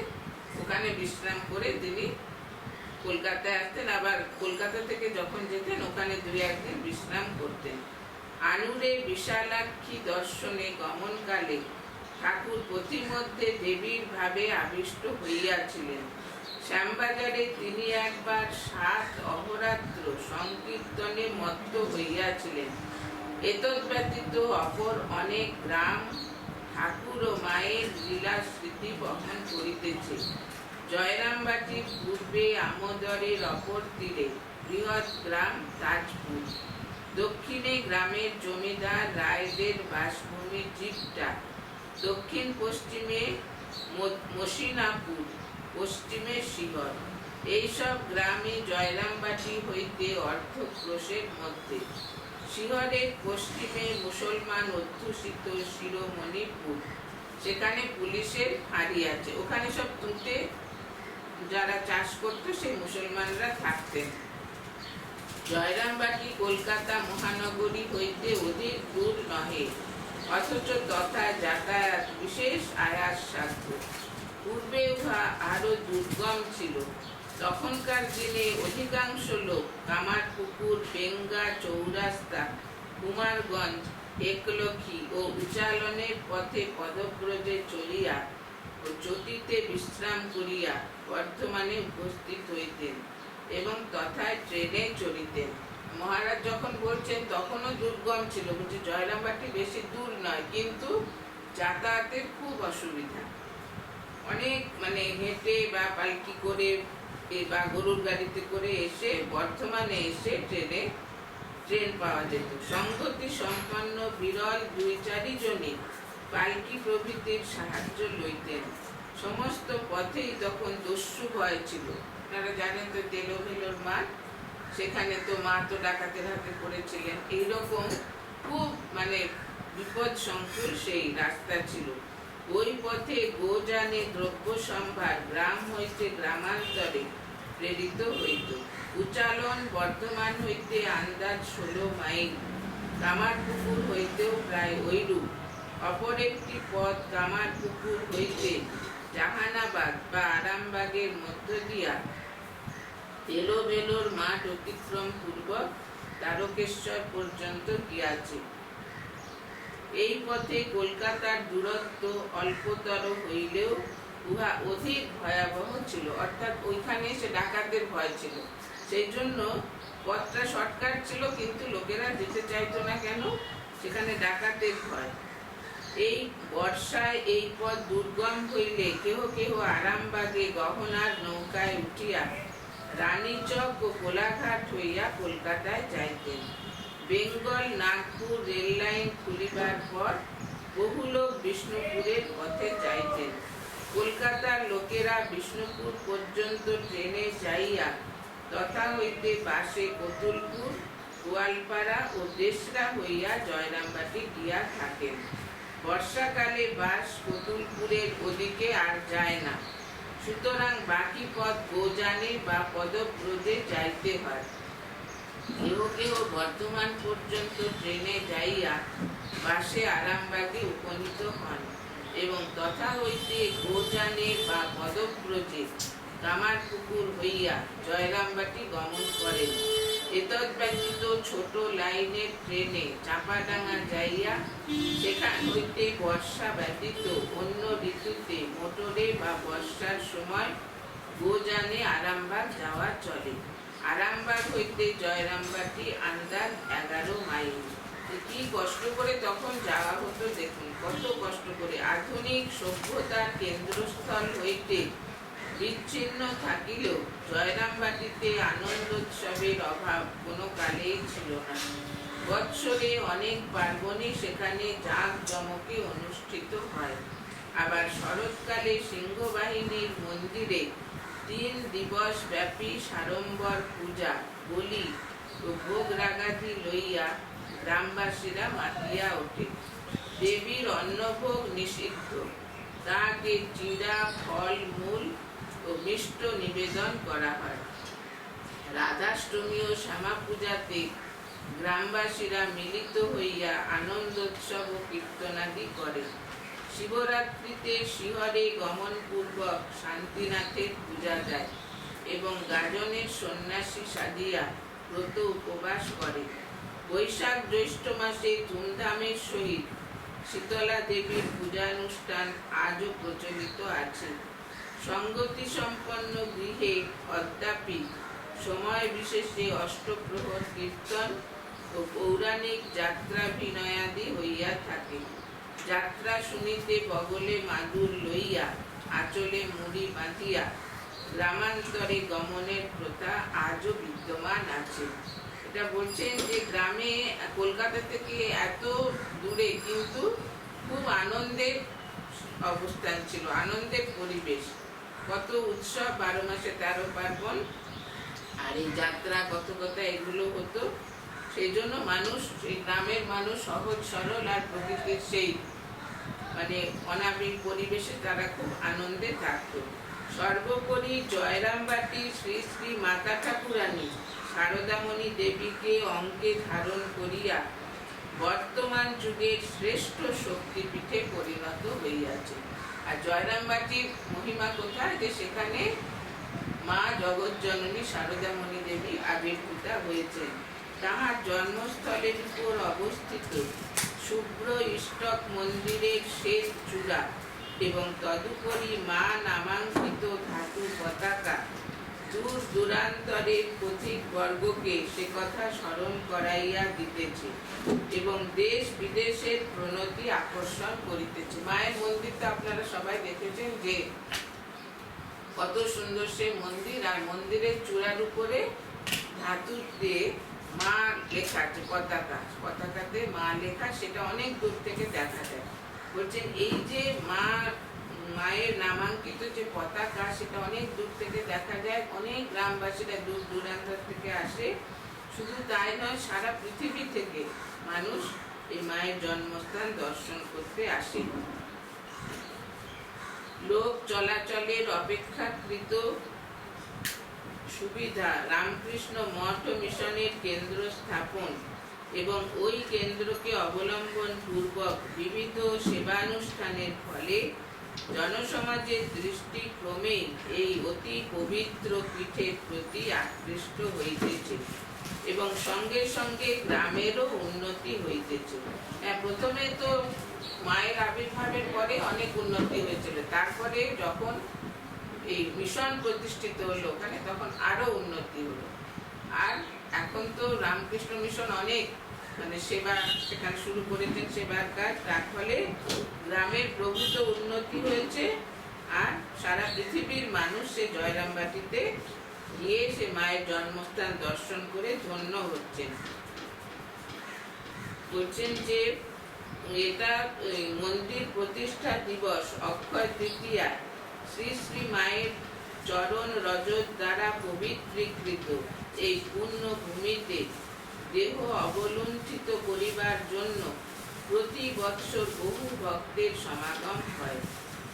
ওখানে বিশ্রাম করে তিনি কলকাতায় আসতেন। আবার কলকাতা থেকে যখন যেতেন ওখানে 2-1 দিন বিশ্রাম করতেন। আনুরে বিশালাক্ষী দর্শনে গমনকালে ঠাকুর পথিমধ্যে দেবীর ভাবে আবিষ্ট হইয়াছিলেন। শ্যামবাজারে তিনি একবার 7 অহরাত্র সংকীর্তনে মত্ত হইয়াছিলেন। এতদ্ব্যতীত অপর অনেক গ্রাম ঠাকুর ও মায়ের লীলা স্মৃতি বহন করিতেছে। জয়রামবাটির পূর্বে আমোদরের অপর তীরে বৃহৎ গ্রাম তাজপুর, দক্ষিণে গ্রামের জমিদার রায়দের বাসভূমি জিপটা, দক্ষিণ পশ্চিমে মসিনাপুর, পশ্চিমে শিহর। এইসব গ্রামে জয়রামবাটি হইতে অর্ধক্রোশের মধ্যে। শিহরের পশ্চিমে মুসলমান অধ্যুষিত শিরোমণিপুর, সেখানে পুলিশের ফাঁড়ি আছে। ওখানে সব তুঁতে যারা চাষ করতো সেই মুসলমানরা থাকতেন। জয়রামবাটি কলকাতা মহানগরী হইতে অধিক দূর নহে, অথচ তথা যাতায়াত বিশেষ আয়াস সাধ্য। পূর্বে উহা আরো দুর্গম ছিল। তখনকার দিনে অধিকাংশ লোক কামারপুকুর, বেঙ্গা, চৌরাস্তা, কুমারগঞ্জ, একলখী ও উচালনের পথে পদব্রজে চলিয়া ও চটিতে বিশ্রাম করিয়া বর্ধমানে উপস্থিত হইতেন এবং তথায় ট্রেনে চড়িতেন। মহারাজ যখন বলছেন তখনও দুর্গম ছিল, বলছে জয়রামবাটি বেশি দূর নয়, কিন্তু যাতায়াতের খুব অসুবিধা। অনেক হেঁটে বা পালকি করে বা গরুর গাড়িতে করে এসে বর্ধমানে এসে ট্রেন পাওয়া যেত। সংগতি সম্পন্ন বিরল 2-4 জনই পালকি প্রভৃতির সাহায্য লইতেন। সমস্ত পথেই তখন দস্যু ভয় ছিল। আপনারা জানেন তো তেলোভেলোর মাঠ, সেখানে তো মা তো ডাকাতের হাতে পড়েছিলেন। এইরকম খুব বিপদ সংকুল সেই রাস্তা ছিল। ওই পথে গোযানে দ্রব্য সম্ভার গ্রাম হইতে গ্রামান্তরে প্রেরিত হইত। উচালন বর্ধমান হইতে আন্দাজ 16 মাইল, কামারপুকুর হইতেও প্রায় ঐরূপ। অপর একটি পথ কামারপুকুর হইতে জাহানাবাদ বা আরামবাগের মধ্য দিয়া তেলোভেলোর মাঠ অতিক্রম পূর্বক তারকেশ্বর পর্যন্ত গিয়াছে। এই পথে কলকাতার দূরত্ব অল্পতর হইলেও উহা অধিক ভয়াবহ ছিল, অর্থাৎ ওইখানে সে ডাকাতের ভয় ছিল। সেই জন্য পথটা শর্টকাট ছিল, কিন্তু লোকেরা যেতে চাইতো না। কেন? সেখানে ডাকাতের ভয়। এই বর্ষায় এই পথ দুর্গম হইলে কেহ কেহ আরামবাগে গহনার নৌকায় উঠিয়া রানীচক ও কোলাঘাট হইয়া কলকাতায় যাইতেন। বেঙ্গল নাগপুর রেল লাইন খুলিবার পর বহু লোক বিষ্ণুপুরের পথে যাইতেন। কলকাতার লোকেরা বিষ্ণুপুর পর্যন্ত ট্রেনে যাইয়া তথা হইতে বাসে কতুলপুর, গোয়ালপাড়া ও দেশরা হইয়া জয়রামবাটি গিয়া থাকেন। বর্ষাকালে বাস কতুলপুরের ওদিকে আর যায় না, সুতরাং বাকি পথ গোযানে বা পদব্রজে যাইতে হয়। কেহ কেহ বর্ধমান পর্যন্ত ট্রেনে যাইয়া বাসে আরামবাগে উপনীত হন এবং তথা হইতে গোযানে বা পদব্রজে কামারপুকুর হইয়া জয়রামবাটি গমন করেন এতদ ব্যতীত ছোট লাইনের ট্রেনে চাপাডাঙ্গা যাইয়া সেখান হইতে বর্ষা ব্যতীত অন্য ঋতুতে মোটরে বা বর্ষার সময় গোযানে আরামবাগ যাওয়া চলে। আরামবাগ হইতে জয়রামবাটি আন্দাজ 11 মাইল। কি কষ্ট করে তখন যাওয়া হতো, দেখুন কত কষ্ট করে। আধুনিক সভ্যতার কেন্দ্রস্থল হইতে বিচ্ছিন্ন থাকিলেও জয়রামবাটিতে আনন্দোৎসবের অভাব কোনো কালেই ছিল না। বৎসরে অনেক পার্বণই সেখানে জাঁকজমকে অনুষ্ঠিত হয়। আবার শরৎকালে সিংহবাহিনীর মন্দিরে 3 দিবস ব্যাপী সাড়ম্বর পূজা, বলি ও ভোগ রাগাদি লইয়া গ্রামবাসীরা মাতিয়া ওঠে। দেবীর অন্নভোগ নিষিদ্ধ, তাহাকে চিড়া, ফল মূল ও মিষ্ট নিবেদন করা হয়। রাধাষ্টমী ও শ্যামা পূজাতে গ্রামবাসীরা মিলিত হইয়া আনন্দোৎসব ও কীর্তনাদি করে। শিবরাত্রিতে শিহরে গমনপূর্বক শান্তিনাথের পূজা যায় এবং গাজনের সন্ন্যাসী সাজিয়া ব্রত উপবাস করে। বৈশাখ জ্যৈষ্ঠ মাসে ধুমধামের সহিত শীতলা দেবীর পূজানুষ্ঠান আজও প্রচলিত আছে। সঙ্গতি সম্পন্ন গৃহে অদ্যাপি সময় বিশেষে অষ্টপ্রহর কীর্তন ও পৌরাণিক যাত্রাভিনয়াদি হইয়া থাকে। যাত্রা শুনিতে বগলে মাদুর লইয়া আঁচলে মুড়ি বাঁধিয়া গ্রামান্তরে গমনের প্রথা আজও বিদ্যমান আছে। এটা বলছেন যে গ্রামে কলকাতা থেকে এত দূরে কিন্তু খুব আনন্দের অবস্থান ছিল, আনন্দের পরিবেশ, কত উৎসব, 12 মাসে 13 পার্বণ, আর এই যাত্রা কথা এগুলো হতো। সেই জন্য মানুষ, এই গ্রামের মানুষ সহজ সরল আর প্রকৃতির সেই মানে অনাবিল পরিবেশে তারা খুব আনন্দে থাকতো। সর্বোপরি জয়রামবাটি শ্রী শ্রী মাতা ঠাকুরানী শারদামণি দেবীকে অঙ্কে ধারণ করিয়া বর্তমান যুগের শ্রেষ্ঠ শক্তিপীঠে পরিণত হইয়াছে। আর জয়রামবাটির মহিমা কোথায়, যে সেখানে মা জগৎজননী শারদামণি দেবী আবির্ভূতা হয়েছেন। তাহার জন্মস্থলের উপর অবস্থিত শুভ্র ইষ্টক মন্দিরের শেষ চূড়া এবং তদুপরি মা নামাঙ্কিত ধাতু পতাকা দূর দূরান্তরের পথিক বর্গকে সে কথা স্মরণ করাইয়া দিতেছে এবং দেশ বিদেশের প্রণতি আকর্ষণ করিতেছে। মায়ের মন্দির তো আপনারা সবাই দেখেছেন যে কত সুন্দর সে মন্দির, আর মন্দিরের চূড়ার উপরে ধাতু দিয়ে মা লেখা আছে, পতাকাতে মা লেখা, সেটা অনেক দূর থেকে দেখা যায়। বলছেন এই যে মায়ের নামাঙ্কিত যে পতাকা, সেটা অনেক দূর থেকে দেখা যায়। অনেক গ্রামবাসীরা দূর দূরান্ত থেকে আসে। শুধু তাই নয়, সারা পৃথিবী থেকে মানুষ এই মায়ের জন্মস্থান দর্শন করতে আসে। লোক চলাচলের অপেক্ষাকৃত সুবিধা রামকৃষ্ণ মঠ ও মিশনের কেন্দ্র স্থাপন এবং ওই কেন্দ্রকে অবলম্বন পূর্বক বিবিধ সেবানুষ্ঠানের ফলে জনসমাজের দৃষ্টি ক্রমেই এই অতি পবিত্র পীঠের প্রতি আকৃষ্ট হইতেছে এবং সঙ্গে সঙ্গে গ্রামেরও উন্নতি হইতেছে। প্রথমে তো মায়ের আবির্ভাবের পরে অনেক উন্নতি হয়েছিল, তারপরে যখন এই মিশন প্রতিষ্ঠিত হলো ওখানে, তখন আরো উন্নতি হলো। আর এখন তো রামকৃষ্ণ মিশন অনেক মানে সেবা সেখানে শুরু করেছেন, সেবার কাজ, তার ফলে গ্রামের প্রভূত উন্নতি হয়েছে। আর সারা পৃথিবীর মানুষ সে জয়রামবাটিতে গিয়ে সে মায়ের জন্মস্থান দর্শন করে ধন্য হচ্ছেন। বলছেন যে এটা মন্দির প্রতিষ্ঠা দিবস অক্ষয় তৃতীয়া শ্রী শ্রী মায়ের চরণ রজত দ্বারা পবিত্রীকৃত এই পূর্ণ ভূমিতে দেহ অবলুণ্ঠিত করিবার জন্য প্রতি বৎসর বহু ভক্তের সমাগম হয়।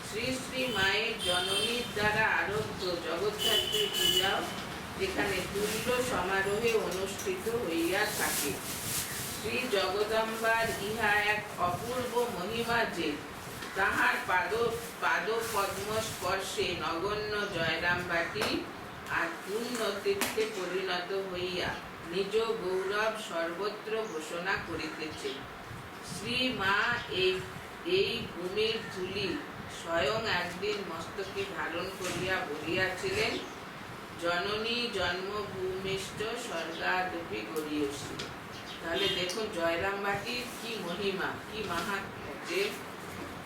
শ্রী শ্রী মায়ের জননীর দ্বারা আরব্ধ জগদ্ধাত্রী পূজাও যেখানে তুল্য সমারোহে অনুষ্ঠিত হইয়া থাকে। শ্রী জগদম্বার ইহা এক অপূর্ব মহিমা যে তাহার পাদ পদ্ম স্পর্শে নগণ্য জয়রামবাটি আর পূর্ণ তীর্থে পরিণত হইয়া নিজ গৌরব সর্বত্র ঘোষণা করিতেছে। শ্রী মা এই ভূমির ধূলি স্বয়ং একদিন মস্তকে ধারণ করিয়া বলিয়াছিলেন, জননী জন্মভূমিষ্ঠ স্বর্গাদপি গরীয়সী। তাহলে দেখুন জয়রামবাটির কি মহিমা, কি মাহাত্ম্য, যে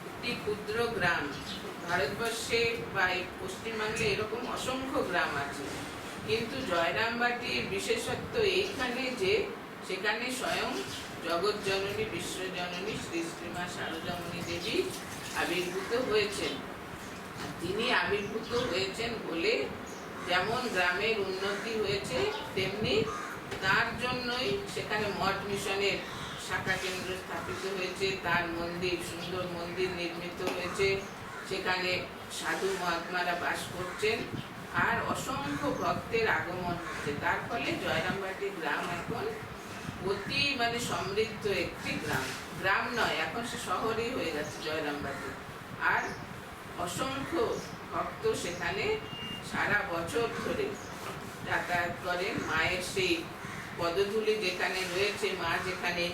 একটি ক্ষুদ্র গ্রাম, ভারতবর্ষে বা পশ্চিমবঙ্গে এরকম অসংখ্য গ্রাম আছে, কিন্তু জয়রামবাটির বিশেষত্ব এইখানে যে সেখানে স্বয়ং জগৎ জননী বিশ্বজননী শ্রী শ্রীমা শারদামণি দেবী আবির্ভূত হয়েছেন। তিনি আবির্ভূত হয়েছেন বলে যেমন গ্রামের উন্নতি হয়েছে, তেমনি তার জন্যই সেখানে মঠ মিশনের শাখা কেন্দ্র স্থাপিত হয়েছে, তার মন্দির, সুন্দর মন্দির নির্মিত হয়েছে, সেখানে সাধু মহাত্মারা বাস করছেন, আর অসংখ্য ভক্তের আগমন হচ্ছে। তার ফলে জয়রামবাটি গ্রাম এখন অতি সমৃদ্ধ একটি গ্রাম। গ্রাম নয়, এখন সে শহরই হয়ে গেছে জয়রামবাটি। আর অসংখ্য ভক্ত সেখানে সারা বছর ধরে যাতায়াত করেন। মায়ের সেই পদধূলি যেখানে রয়েছে, মা যেখানে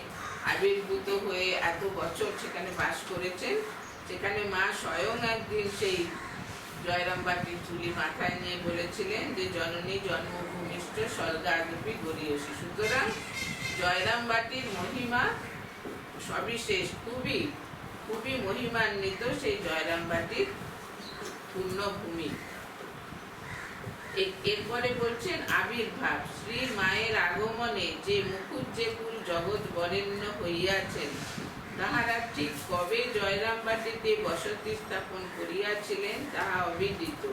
আবির্ভূত হয়ে এত বছর সেখানে বাস করেছেন, সেখানে মা স্বয়ং একদিন সেই জয়রামবাটির ধূলি মাথায় নিয়ে বলেছিলেন যে জননী জন্মভূমিষ্ঠ স্বর্গাদপি গরীয়সী। সুতরাং জয়রামবাটির মহিমা সবিশেষ, খুবই খুবই মহিমান্বিত সেই জয়রামবাটির পূর্ণভূমি। এরপরে বলছেন আবির্ভাব। শ্রী মায়ের আগমনে যে মুখুজ্জেকুল জগৎ বরেণ্য হইয়াছেন, তাহারা ঠিক কবে জয়রামবাটিতে বসতি স্থাপন করিয়াছিলেন তাহা অবিদিত।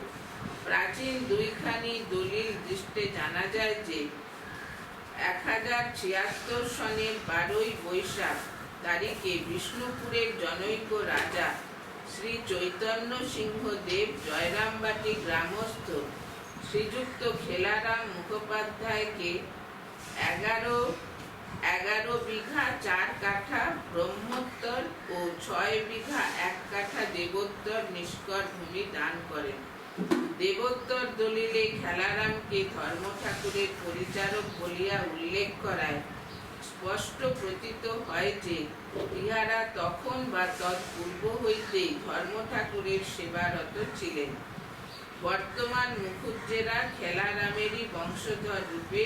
প্রাচীন দুইখানি দলিল দৃষ্টে জানা যায় যে 1076 সনের 12 বৈশাখ তারিখে বিষ্ণুপুরের জনৈক রাজা শ্রী চৈতন্য সিংহ দেব জয়রামবাটি গ্রামস্থ শ্রীযুক্ত খেলারাম মুখোপাধ্যায়কে 11 বিঘা 4 কাঠা ব্রহ্মোত্তর ও 6 বিঘা 1 কাঠা দেবোত্তর নিষ্কর ভূমি দান করেন। দেবোত্তর দলিলে খেলারামকে ধর্ম ঠাকুরের পরিচারক বলিয়া উল্লেখ করায় স্পষ্ট প্রতীত হয় যে ইহারা তখন বা তৎপূর্ব হইতেই ধর্ম ঠাকুরের সেবারত ছিলেন। বর্তমান মুখুজ্জেরা খেলারামেরই বংশধর রূপে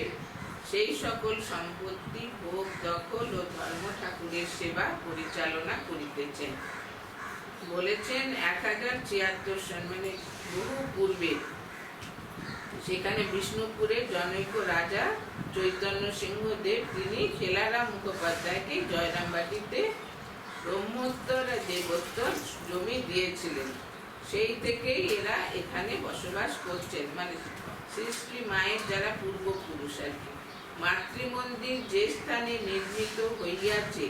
সেই সকল সম্পত্তি ভোগ দখল ও ধর্ম ঠাকুরের সেবা পরিচালনা করিতেছেন। বলেছেন 1076 সন, বহু পূর্বে সেখানে বিষ্ণুপুরের জনৈক রাজা চৈতন্য সিংহ দেব তিনি খেলারাম মুখোপাধ্যায়কে জয়রামবাটিতে ব্রহ্মোত্তর দেবোত্তর জমি দিয়েছিলেন। সেই থেকেই এরা এখানে বসবাস করছেন, শ্রী শ্রী মায়ের যারা পূর্বপুরুষ আর কি। মাতৃমন্দির যে স্থানে নির্মিত হইয়াছে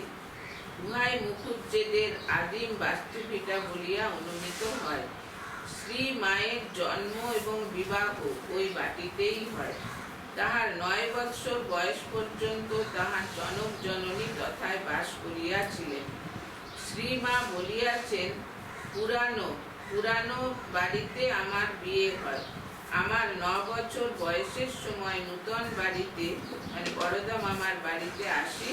উহাই মুখুজ্জেদের আদিম বাস্তুভিটা বলিয়া অনুমিত হয়। শ্রী মায়ের জন্ম এবং বিবাহ ওই বাটিতেই হয়। তাহার 9 বৎসর বয়স পর্যন্ত তাহার জনক জননী তথায় বাস করিয়াছিলেন। শ্রীমা বলিয়াছেন, পুরানো বাড়িতে আমার বিয়ে হয়। আমার 9 বছর বয়সের সময় নূতন বাড়িতে বড়দা মামার বাড়িতে আসি,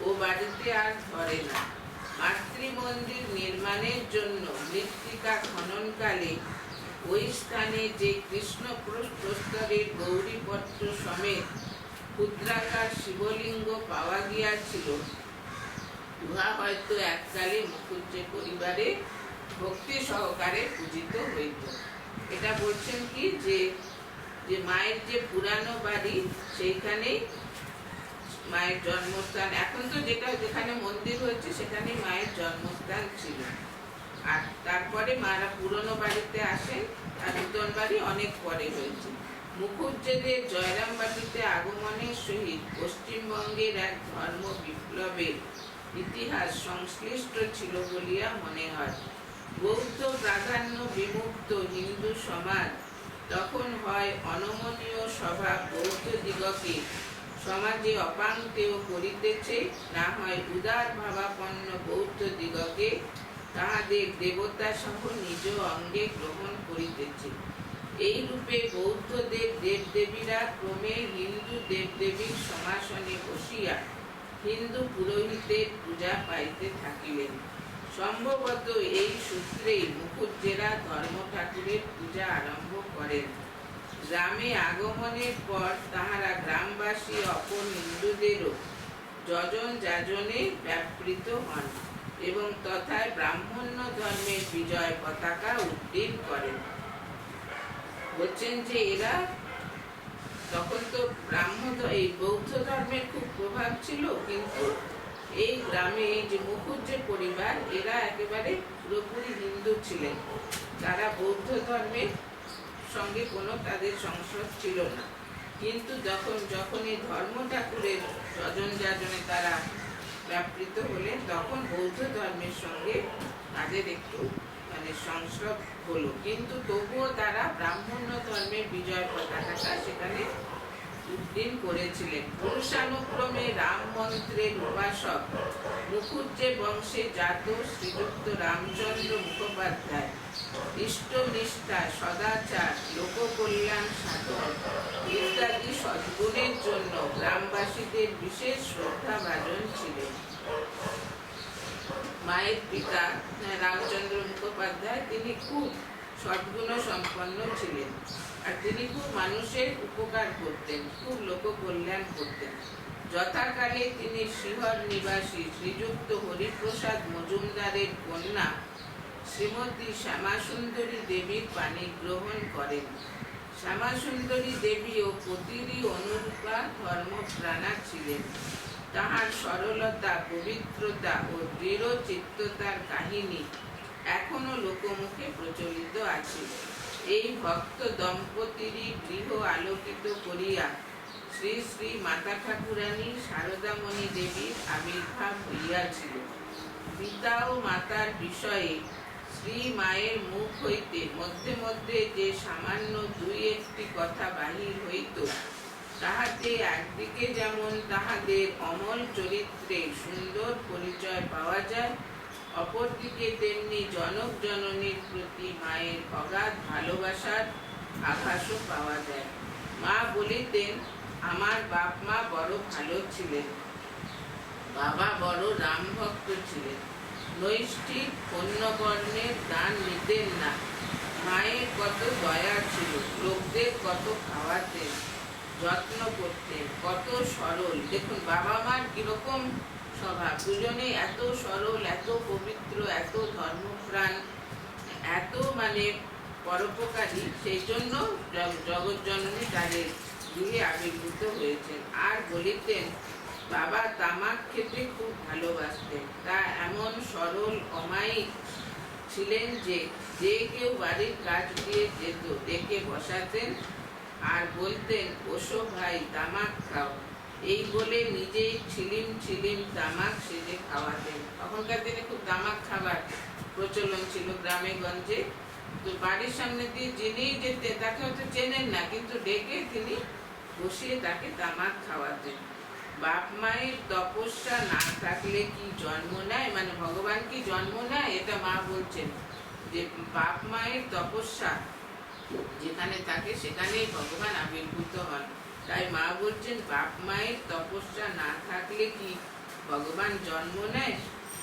ও বাড়িতে আর ধরে না। মাতৃমন্দির নির্মাণের জন্য মৃত্তিকা খননকালে ওই স্থানে যে কৃষ্ণ প্রস্তরের গৌরীপত্র সমেত ক্ষুদ্রাকার শিবলিঙ্গ পাওয়া গিয়াছিল, উহা হয়তো এককালে মুখুজ্জে পরিবারে ভক্তি সহকারে পূজিত হইত। এটা বলছেন কি যে মায়ের যে পুরানো বাড়ি সেইখানেই মায়ের জন্মস্থান। এখন তো যেখানে মন্দির হয়েছে সেখানে মায়ের জন্মস্থান ছিল। আর তারপরে মারা পুরনো বাড়িতে আসেন, আর নূতন বাড়ি অনেক পরে হয়েছে। মুখুজ্জেদের জয়রামবাটিতে আগমনের সহিত পশ্চিমবঙ্গের এক ধর্ম বিপ্লবের ইতিহাস সংশ্লিষ্ট ছিল বলিয়া মনে হয়। বৌদ্ধ প্রাধান্য বিমুক্ত হিন্দু সমাজ তখন হয় অনমনীয় স্বভাব বৌদ্ধ দিগকে সমাজে অপাঙ্ক্তেয় করিতেছে, না হয় উদার ভাবাপন্ন বৌদ্ধ দিগকে তাহাদের দেবতা সহ নিজ অঙ্গে গ্রহণ করিতেছে। এই রূপে বৌদ্ধদের দেবদেবীরা ক্রমে হিন্দু দেবদেবীর সমাসনে বসিয়া হিন্দু পুরোহিতের পূজা পাইতে থাকিলেন। সম্ভবত এই সূত্রেই মুখুজ্জেরা ধর্ম ঠাকুরের পূজা আরম্ভ করেন। গ্রামে আগমনের পর তাহারা গ্রামবাসী অপর হিন্দুদেরও যজন যাজনে ব্যাপৃত হন এবং তথায় ব্রাহ্মণ্য ধর্মের বিজয় পতাকা উড্ডীন করেন। বলছেন যে এরা তখন তো এই বৌদ্ধ ধর্মের খুব প্রভাব ছিল, কিন্তু এই গ্রামে যে মুখুজ্জে পরিবার এরা একেবারে পুরোপুরি হিন্দু ছিলেন। তারা বৌদ্ধ ধর্মের সঙ্গে কোনো তাদের সংস্রব ছিল না, কিন্তু যখন এই ধর্ম ঠাকুরের যজন যাজনে তারা ব্যাপৃত হলেন তখন বৌদ্ধ ধর্মের সঙ্গে তাদের একটু সংস্রব হলো, কিন্তু তবুও তারা ব্রাহ্মণ্য ধর্মের বিজয় পতাকাটা সেখানে উড্ডীন করেছিলেন। পুরুষানুক্রমে রাম মন্ত্রের উপাসক মুখুজ্জে বংশে জাত শ্রীযুক্ত রামচন্দ্র মুখোপাধ্যায় ইষ্টনিষ্ঠা, সদাচার, লোককল্যাণ সাধন ইত্যাদি সদ্গুণের জন্য গ্রামবাসীদের বিশেষ শ্রদ্ধাভাজন ছিলেন। মায়ের পিতা রামচন্দ্র মুখোপাধ্যায় তিনি খুব সদ্গুণ সম্পন্ন ছিলেন, আর তিনি খুব মানুষের উপকার করতেন, খুব লোককল্যাণ করতেন। যথাকালে তিনি শিহর নিবাসী শ্রীযুক্ত হরিপ্রসাদ মজুমদারের কন্যা শ্রীমতী শ্যামাসুন্দরী দেবীর পানি গ্রহণ করেন। শ্যামাসুন্দরী দেবীও পতিরই অনুরূপা ধর্মপ্রাণা ছিলেন। তাহার সরলতা, পবিত্রতা ও দৃঢ় চিত্ততার কাহিনী এখনো লোকমুখে প্রচলিত আছে। এই ভক্ত দম্পতিরই গৃহ আলোকিত করিয়া শ্রী শ্রী মাতা ঠাকুরানী শারদামণি দেবীর আবির্ভাব হইয়াছিল। পিতা ও মাতার বিষয়ে শ্রী মায়ের মুখ হইতে মধ্যে মধ্যে যে সামান্য দুই একটি কথা বাহির হইত, তাহাতে একদিকে যেমন তাহাদের অমল চরিত্রে সুন্দর পরিচয় পাওয়া যায়, অপরদিকে তেমনি জনক জননীর প্রতি মায়ের অগাধ ভালোবাসার আভাসও পাওয়া যায়। মা বলিতেন, আমার বাপ মা বড় ভালো ছিলেন, বাবা বড় রাম ভক্ত ছিলেন, নৈষ্ঠিক অন্নবর্ণের দান নিতেন না, মায়ের কত দয়া ছিল, লোকদের কত খাওয়াতেন, যত্ন করতেন, কত সরল। দেখুন বাবা মার কিরকম স্বভাব, দুজনে এত সরল, এত পবিত্র, এত ধর্মপ্রাণ, এত পরোপকারী, সেই জন্য জগৎ জননী তাদের গৃহে আবির্ভূত হয়েছেন। আর বলিতেন বাবা তামাক খেতে খুব ভালোবাসতেন, তা এমন সরল অমায়িক ছিলেন যে যে কেউ বাড়ির কাজ দিয়ে যেত ডেকে বসাতেন আর বলতেন, ওসো ভাই তামাক খাও, এই বলে নিজেই ছিলিম ছিলিম তামাক সেজে খাওয়াতেন। তখনকার দিনে খুব তামাক খাবার প্রচলন ছিল গ্রামে গঞ্জে। তো বাড়ির সামনে দিয়ে যিনি যেতেন তাকে হয়তো চেনেন না, কিন্তু ডেকে তিনি বসিয়ে তাকে তামাক খাওয়াতেন। বাপ মায়ের তপস্যা না থাকলে কি জন্ম নেয়, ভগবান কি জন্ম নেয়? এটা মা বলছেন যে বাপ মায়ের তপস্যা যেখানে থাকে সেখানেই ভগবান আবির্ভূত হন। তাই মা বলছেন বাপ মায়ের তপস্যা না থাকলে কি ভগবান জন্ম নেয়?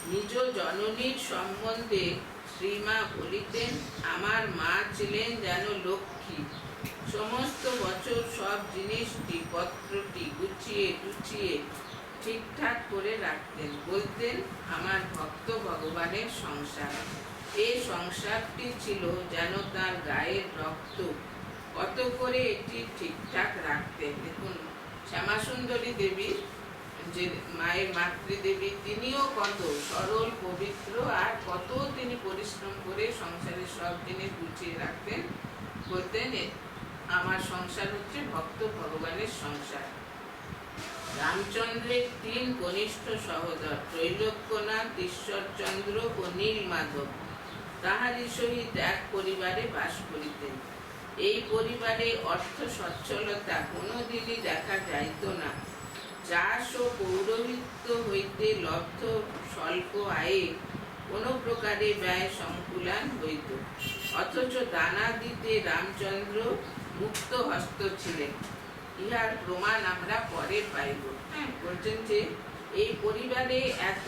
নিজ জননীর সম্বন্ধে শ্রীমা বলিতেন, আমার মা ছিলেন যেন লক্ষ্মী, সমস্ত বছর সব জিনিসটি পত্রটি গুছিয়ে টুছিয়ে ঠিকঠাক করে রাখতেন। বলতেন, আমার ভক্ত ভগবানের সংসার, এই সংসারটি ছিল যেন তার গায়ের রক্ত, কত করে এটি ঠিকঠাক রাখতেন। দেখুন শ্যামাসুন্দরী দেবী যে মায়ের মাতৃদেবী, তিনিও কত সরল পবিত্র, আর কত তিনি পরিশ্রম করে সংসারের সব জিনিস গুছিয়ে রাখতেন। বলতেন আমার সংসার হচ্ছে ভক্ত ভগবানের সংসার। রামচন্দ্রের 3 কনিষ্ঠ সহোদর ত্রৈলোক্যনাথ, ঈশ্বরচন্দ্র ও নীলমাধব তাহারই সহিত এক পরিবারে বাস করিতেন। এই পরিবারে অর্থ সচ্ছলতা কোনোদিনই দেখা যাইত না। চাষ ও পৌরোহিত্য হইতে লব্ধ স্বল্প আয়ে কোনো প্রকারে ব্যয় সংকুলান হইত। অথচ দানা দিতে রামচন্দ্র মুক্ত হস্ত ছিলেন। ইহার প্রমাণ আমরা পরে পাইব। বলছেন যে এই পরিবারে এত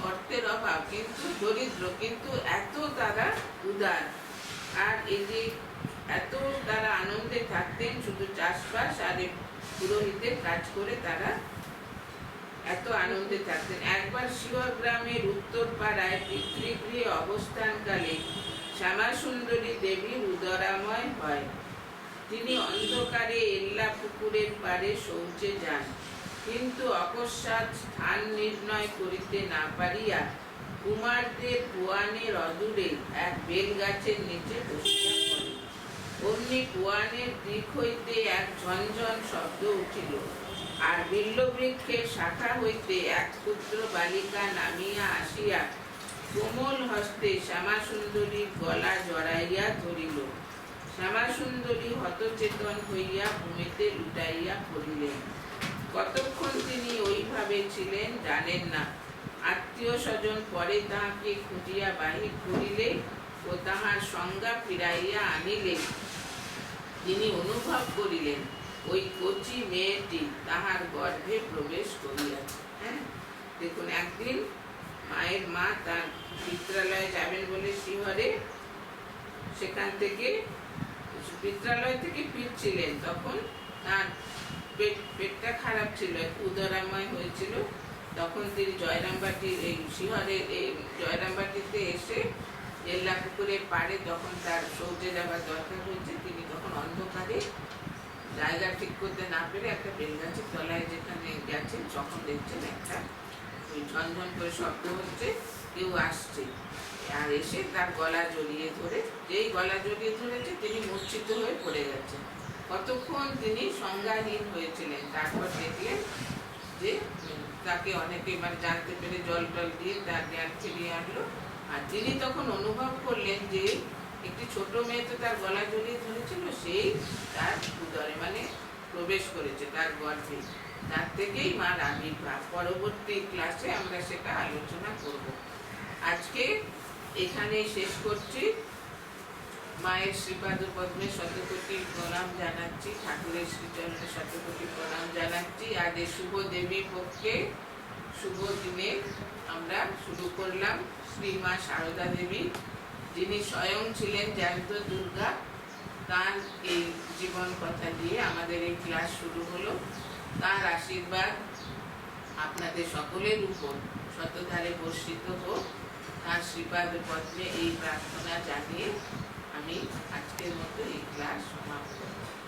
অর্থের অভাব, কিন্তু দরিদ্র, কিন্তু এত তারা উদার, আর এই যে এত তারা আনন্দে থাকতেন, শুধু চাষবাস আর পুরোহিতের কাজ করে তারা এত আনন্দে থাকতেন। একবার শিবর গ্রামের উত্তর পাড়ায় পিতৃগৃহে অবস্থানকালে শ্যামাসুন্দরী দেবীর উদরাময় হয়। তিনি অন্ধকারে এল্লা পুকুরের পাড়ে শৌচে যান, কিন্তু অকস্মাৎ স্থান নির্ণয় করিতে না পারিয়া কুমারদের পুয়ানের অদূরে এক বেল গাছের নিচে বসিয়া পড়েন। অমনি পুয়ানের দিক হইতে এক ঝনঝন শব্দ উঠিল, আর বিল্লবৃক্ষের শাখা হইতে এক ক্ষুদ্র বালিকা নামিয়া আসিয়া কোমল হস্তে শ্যামাসুন্দরীর গলা জড়াইয়া ধরিল। শ্যামাসুন্দরী হতচেতন হইয়া ভূমিতে লুটাইয়া পড়িলেন। কতক্ষণ তিনি ওইভাবে ছিলেন জানেন না। আত্মীয় স্বজন পরে তাহাকে খুঁজিয়া বাহির করিলে ও তাহার সংজ্ঞা ফিরাইয়া আনিলে তিনি অনুভব করিলেন ওই কচি মেয়েটি তাহার গর্ভে প্রবেশ করিয়াছে। দেখুন, একদিন মায়ের মা তার পিত্রালয়ে যাবেন বলে শিহরে, সেখান থেকে পিত্রালয় থেকে ফিরছিলেন, তখন তার পেটটা খারাপ ছিল, উদরাময় হয়েছিল। তখন তিনি জয়রামবাটির এই শিহরের এই জয়রামবাটিতে এসে এল্লা পুকুরের পাড়ে যখন তার শৌচে যাবার দরকার হয়েছে, তিনি তখন অন্ধকারে জায়গা ঠিক করতে না পেরে একটা বেলগাছের তলায় যেখানে গেছেন, তখন দেখছেন একটা ওই ঝনঝন করে শব্দ হচ্ছে, কেউ আসছে, আর এসে তার গলা জড়িয়ে ধরে, যেই গলা জড়িয়ে ধরেছে তিনি মূর্ছিত হয়ে পড়ে গেছেন। কতক্ষণ তিনি সংজ্ঞাহীন হয়েছিলেন। তারপর দেখলেন যে তাকে অনেকে জানতে পেরে জল টল দিয়ে তার জ্ঞান ফিরিয়ে আনলো। আর তিনি তখন অনুভব করলেন যে একটি ছোট মেয়ে তো তার গলা জড়িয়ে ধরেছিল, সেই তার উদরে প্রবেশ করেছে তার গর্ভে। তার থেকেই মার আবির্ভাব। পরবর্তী ক্লাসে আমরা সেটা আলোচনা করব। আজকে এখানে শেষ করছি। মায়ের শ্রীপাদ পদ্মে শতকোটি প্রণাম জানাচ্ছি, ঠাকুরের শ্রীচরণে শতকোটি প্রণাম জানাচ্ছি। আজ এই শুভ দেবীর পক্ষে শুভ দিনে আমরা শুরু করলাম শ্রীমা সারদা দেবী, যিনি স্বয়ং ছিলেন জ্যান্ত দুর্গা। তার এই জীবন কথা দিয়ে আমাদের এই ক্লাস শুরু হলো। তার আশীর্বাদ আপনাদের সকলের উপর শতধারে বর্ষিত হোক। তার শ্রীপাদ পদ্মে এই প্রার্থনা জানিয়ে আমি আজকের মতো এই ক্লাস সমাপ্ত করছি।